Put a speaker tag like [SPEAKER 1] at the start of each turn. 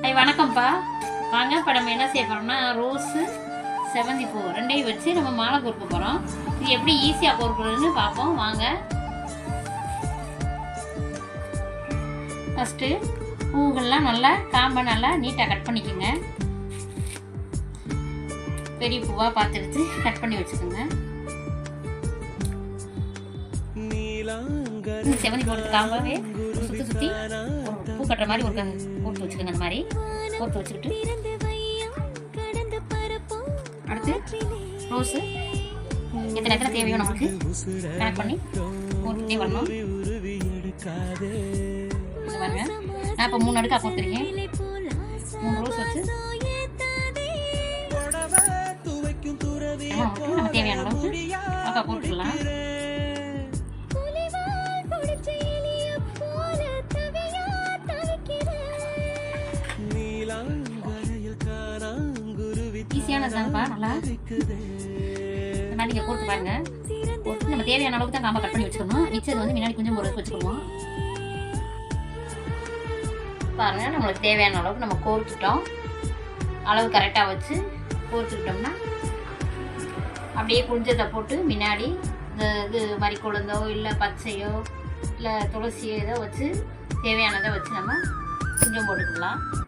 [SPEAKER 1] வணக்கம்ப்பா. வாங்க இப்போ நம்ம என்ன செய்ய போகிறோம்னா ரோஸு செவந்தி பூ ரெண்டையும் வச்சு நம்ம மாலை கோர்க்க போகிறோம். இது எப்படி ஈஸியாக கோர்க்குறதுன்னு பார்ப்போம் வாங்க. ஃபஸ்ட்டு பூக்கள்லாம் நல்லா காம்பை நல்லா நீட்டாக கட் பண்ணிக்கோங்க. பெரிய பூவாக பார்த்து எடுத்து கட் பண்ணி வச்சுக்கோங்க. செவந்தி போடுறது காம்பாவே சுற்றி சுற்றி பூ கட்டுற மாதிரி ஒரு போட்டு வச்சுக்கோங்க. அந்த மாதிரி போட்டு வச்சுக்கிட்டு அடுத்து ரோஸு எத்தனை தேவையோ நமக்கு கனெக்ட் பண்ணி போட்டுட்டே வரணும். பாருங்க, நான் இப்போ 3 அடுக்காக போட்டுருக்கேன். 3 ரோஸ் வச்சு நம்ம தேவையான அளவுக்கு அக்கா போட்டுக்கலாம். ஈஸியானதுதான்ப்பா. நல்லா இந்த மாதிரி நீங்கள் போட்டு பாருங்க. போட்டு நம்ம தேவையான அளவுக்கு தான் காம்பை கட் பண்ணி வச்சுக்கணும். மிச்சது வந்து முன்னாடி கொஞ்சம் ஒரு வச்சுக்குவோம். பாருங்க, நம்மளுக்கு தேவையான அளவுக்கு நம்ம கோர்த்துட்டோம். அளவு கரெக்டாக வச்சு கோர்த்துக்கிட்டோம்னா அப்படியே குஞ்சத்தை போட்டு முன்னாடி இந்த இது மாதிரி கொழுந்தோ இல்லை பச்சையோ இல்லை துளசியோ ஏதோ வச்சு தேவையானதை வச்சு நம்ம கொஞ்சம் போட்டுக்கலாம்.